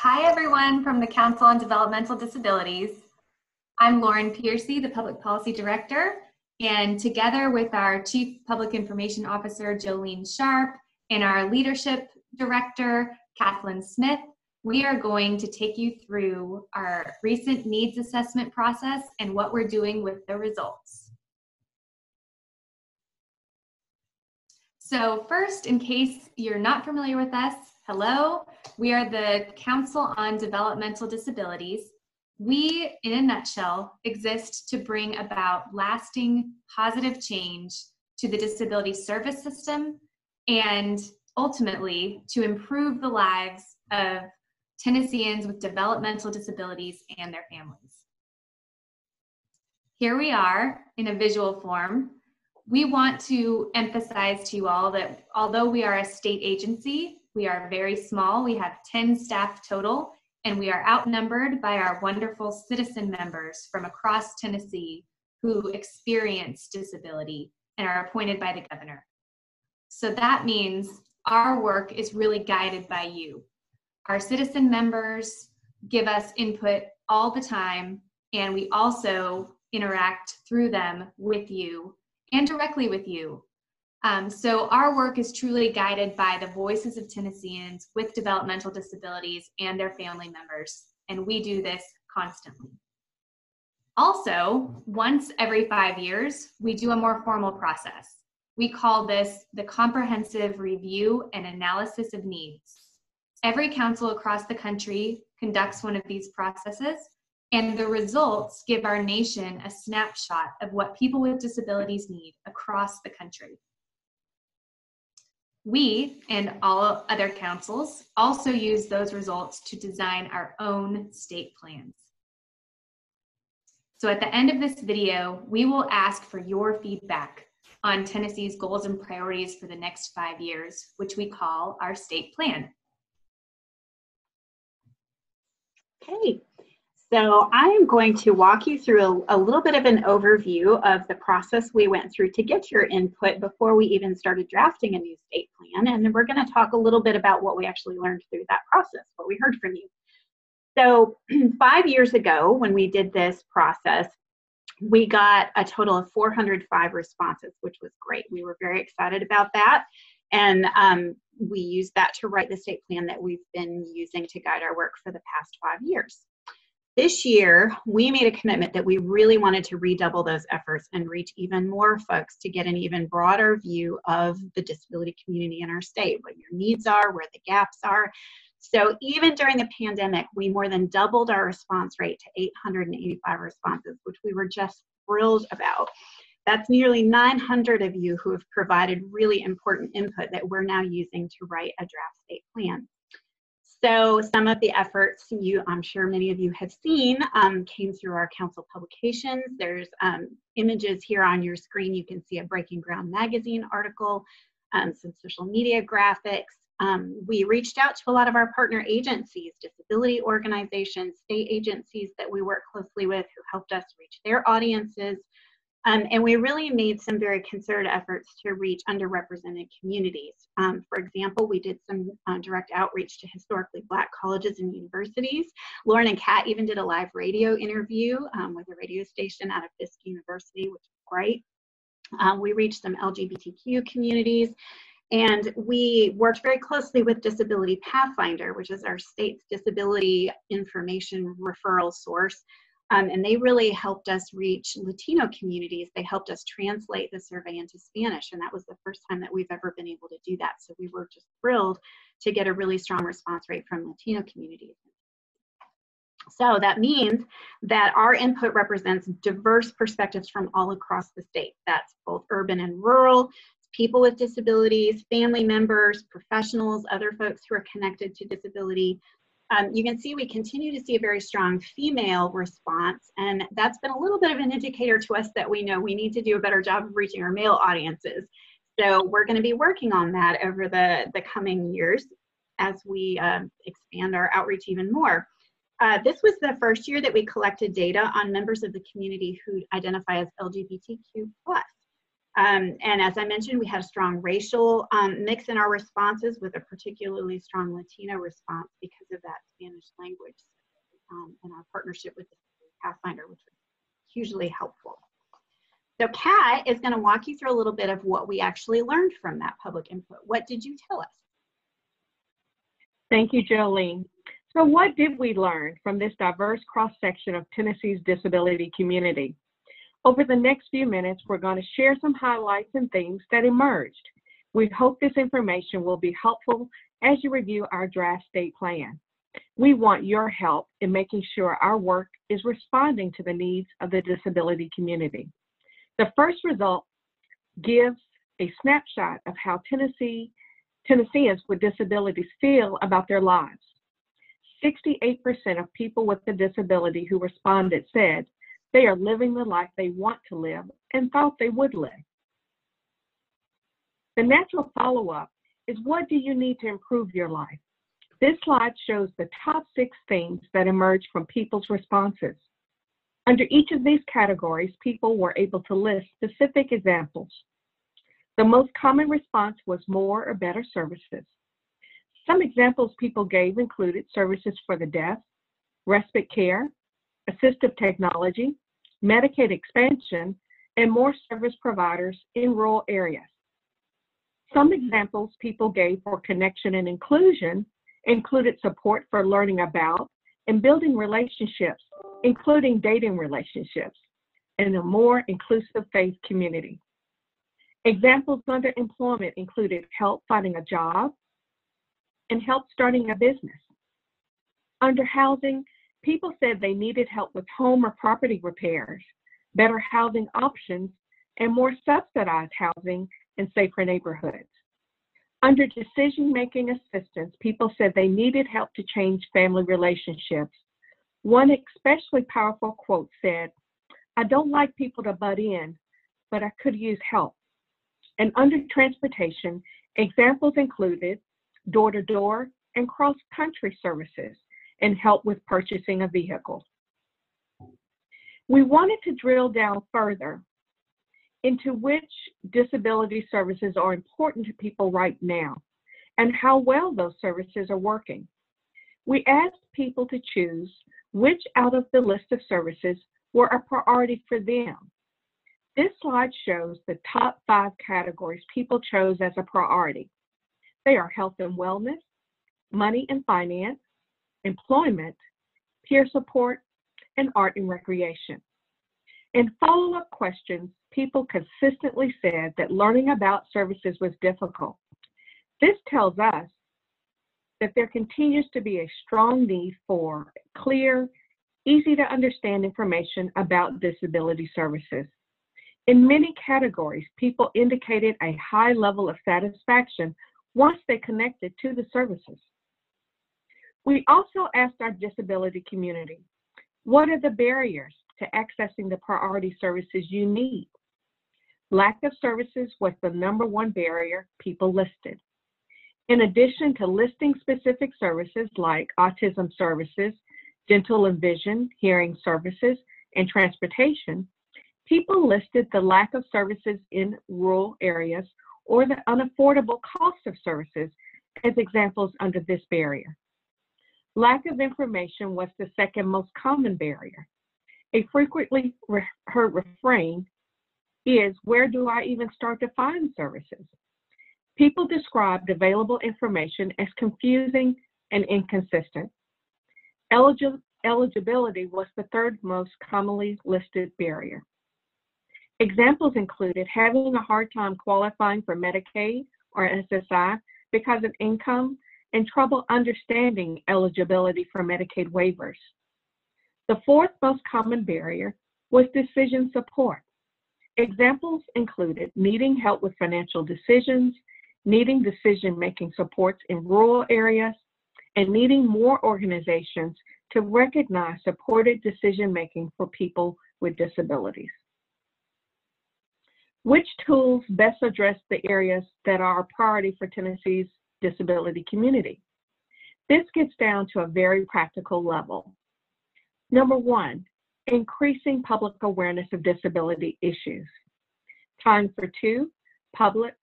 Hi, everyone from the Council on Developmental Disabilities. I'm Lauren Piercy, the Public Policy Director, and together with our Chief Public Information Officer, Jolene Sharp, and our Leadership Director, Kathleen Smith, we are going to take you through our recent needs assessment process and what we're doing with the results. So first, in case you're not familiar with us, hello, we are the Council on Developmental Disabilities. We, in a nutshell, exist to bring about lasting positive change to the disability service system and ultimately to improve the lives of Tennesseans with developmental disabilities and their families. Here we are in a visual form. We want to emphasize to you all that although we are a state agency, we are very small. We have 10 staff total, and we are outnumbered by our wonderful citizen members from across Tennessee who experience disability and are appointed by the governor. So that means our work is really guided by you. Our citizen members give us input all the time, and we also interact through them with you and directly with you. So our work is truly guided by the voices of Tennesseans with developmental disabilities and their family members, and we do this constantly. Also, once every 5 years, we do a more formal process. We call this the Comprehensive Review and Analysis of Needs. Every council across the country conducts one of these processes, and the results give our nation a snapshot of what people with disabilities need across the country. We and all other councils also use those results to design our own state plans. So at the end of this video, we will ask for your feedback on Tennessee's goals and priorities for the next 5 years, which we call our state plan. Okay, so I am going to walk you through a little bit of an overview of the process we went through to get your input before we even started drafting a new state plan. And then we're going to talk a little bit about what we actually learned through that process, what we heard from you. So 5 years ago, when we did this process, we got a total of 405 responses, which was great. We were very excited about that. And we used that to write the state plan that we've been using to guide our work for the past 5 years. This year, we made a commitment that we really wanted to redouble those efforts and reach even more folks to get an even broader view of the disability community in our state, what your needs are, where the gaps are. So even during the pandemic, we more than doubled our response rate to 885 responses, which we were just thrilled about. That's nearly 900 of you who have provided really important input that we're now using to write a draft state plan. So some of the efforts I'm sure many of you have seen came through our council publications. There's images here on your screen. You can see a Breaking Ground magazine article, some social media graphics. We reached out to a lot of our partner agencies, disability organizations, state agencies that we work closely with who helped us reach their audiences. And we really made some very concerted efforts to reach underrepresented communities. For example, we did some direct outreach to historically Black colleges and universities. Lauren and Kat even did a live radio interview with a radio station out of Fisk University, which was great. We reached some LGBTQ communities. And we worked very closely with Disability Pathfinder, which is our state's disability information referral source. And they really helped us reach Latino communities. They helped us translate the survey into Spanish, and that was the first time that we've ever been able to do that. So we were just thrilled to get a really strong response rate from Latino communities. So that means that our input represents diverse perspectives from all across the state. That's both urban and rural, people with disabilities, family members, professionals, other folks who are connected to disability. You can see we continue to see a very strong female response, and that's been a little bit of an indicator to us that we know we need to do a better job of reaching our male audiences. So we're going to be working on that over the coming years as we expand our outreach even more. This was the first year that we collected data on members of the community who identify as LGBTQ+. And as I mentioned, we had a strong racial mix in our responses, with a particularly strong Latino response because of that Spanish language and our partnership with Pathfinder, which was hugely helpful. So Kat is going to walk you through a little bit of what we actually learned from that public input. What did you tell us? Thank you, Jolene. So what did we learn from this diverse cross-section of Tennessee's disability community? Over the next few minutes, we're going to share some highlights and themes that emerged. We hope this information will be helpful as you review our draft state plan. We want your help in making sure our work is responding to the needs of the disability community. The first result gives a snapshot of how Tennesseans with disabilities feel about their lives. 68% of people with a disability who responded said they are living the life they want to live and thought they would live. The natural follow-up is, what do you need to improve your life? This slide shows the top 6 themes that emerged from people's responses. Under each of these categories, people were able to list specific examples. The most common response was more or better services. Some examples people gave included services for the deaf, respite care, assistive technology, Medicaid expansion, and more service providers in rural areas. Some examples people gave for connection and inclusion included support for learning about and building relationships, including dating relationships, and a more inclusive faith community. Examples under employment included help finding a job and help starting a business. Under housing, people said they needed help with home or property repairs, better housing options, and more subsidized housing in safer neighborhoods. Under decision-making assistance, people said they needed help to change family relationships. One especially powerful quote said, "I don't like people to butt in, but I could use help." And under transportation, examples included door-to-door and cross-country services and help with purchasing a vehicle. We wanted to drill down further into which disability services are important to people right now and how well those services are working. We asked people to choose which out of the list of services were a priority for them. This slide shows the top 5 categories people chose as a priority. They are health and wellness, money and finance, employment, peer support, and art and recreation. In follow-up questions, people consistently said that learning about services was difficult. This tells us that there continues to be a strong need for clear, easy to understand information about disability services. In many categories, people indicated a high level of satisfaction once they connected to the services. We also asked our disability community, what are the barriers to accessing the priority services you need? Lack of services was the #1 barrier people listed. In addition to listing specific services like autism services, dental and vision, hearing services, and transportation, people listed the lack of services in rural areas or the unaffordable cost of services as examples under this barrier. Lack of information was the second most common barrier. A frequently heard refrain is, where do I even start to find services? People described available information as confusing and inconsistent. Eligibility was the third most commonly listed barrier. Examples included having a hard time qualifying for Medicaid or SSI because of income and trouble understanding eligibility for Medicaid waivers. The fourth most common barrier was decision support. Examples included needing help with financial decisions, needing decision-making supports in rural areas, and needing more organizations to recognize supported decision-making for people with disabilities. Which tools best address the areas that are a priority for Tennessee's disability community? This gets down to a very practical level. #1, increasing public awareness of disability issues. Time for two, public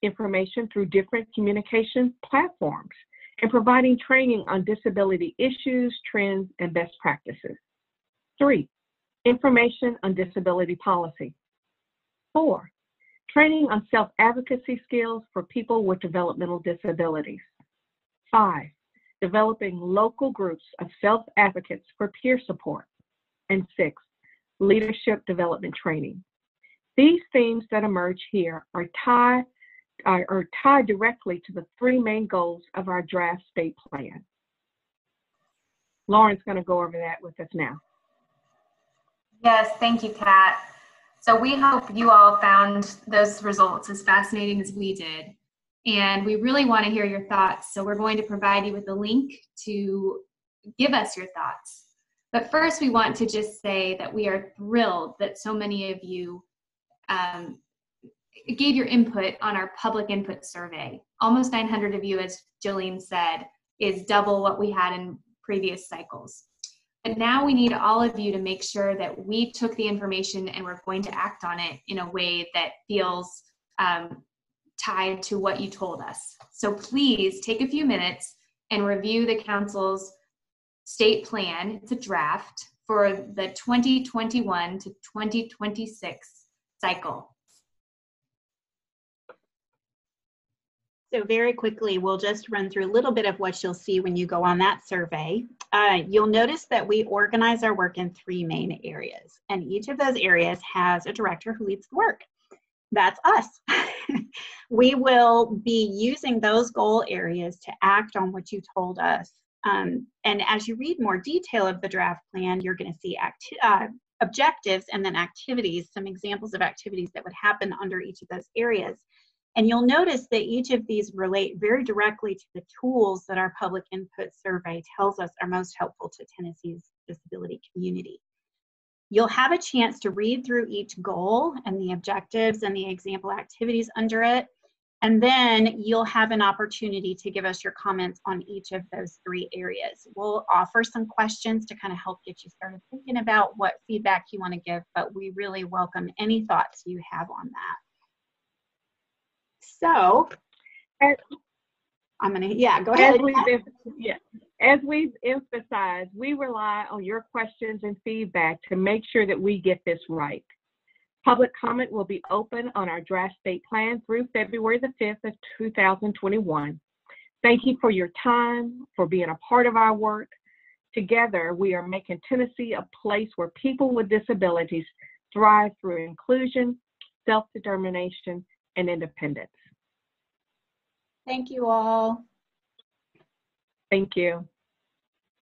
information through different communication platforms and providing training on disability issues, trends, and best practices. 3, information on disability policy. 4, training on self-advocacy skills for people with developmental disabilities. 5, developing local groups of self-advocates for peer support. And 6, leadership development training. These themes that emerge here are tied directly to the 3 main goals of our draft state plan. Lauren's going to go over that with us now. Yes, thank you, Kat. So we hope you all found those results as fascinating as we did. And we really want to hear your thoughts. So we're going to provide you with a link to give us your thoughts. But first, we want to just say that we are thrilled that so many of you gave your input on our public input survey. Almost 900 of you, as Jillian said, is double what we had in previous cycles. But now we need all of you to make sure that we took the information and we're going to act on it in a way that feels tied to what you told us. So please take a few minutes and review the council's state plan. It's a draft for the 2021 to 2026 cycle. So very quickly, we'll just run through a little bit of what you'll see when you go on that survey. You'll notice that we organize our work in 3 main areas, and each of those areas has a director who leads the work. That's us. We will be using those goal areas to act on what you told us. And as you read more detail of the draft plan, you're going to see objectives and then activities, some examples of activities that would happen under each of those areas. And you'll notice that each of these relate very directly to the tools that our public input survey tells us are most helpful to Tennessee's disability community. You'll have a chance to read through each goal and the objectives and the example activities under it. And then you'll have an opportunity to give us your comments on each of those 3 areas. We'll offer some questions to kind of help get you started thinking about what feedback you want to give, but we really welcome any thoughts you have on that. So, I'm going to, go ahead. As we've emphasized, we rely on your questions and feedback to make sure that we get this right. Public comment will be open on our draft state plan through February the 5th of 2021. Thank you for your time, for being a part of our work. Together, we are making Tennessee a place where people with disabilities thrive through inclusion, self-determination, and independence. Thank you all. Thank you.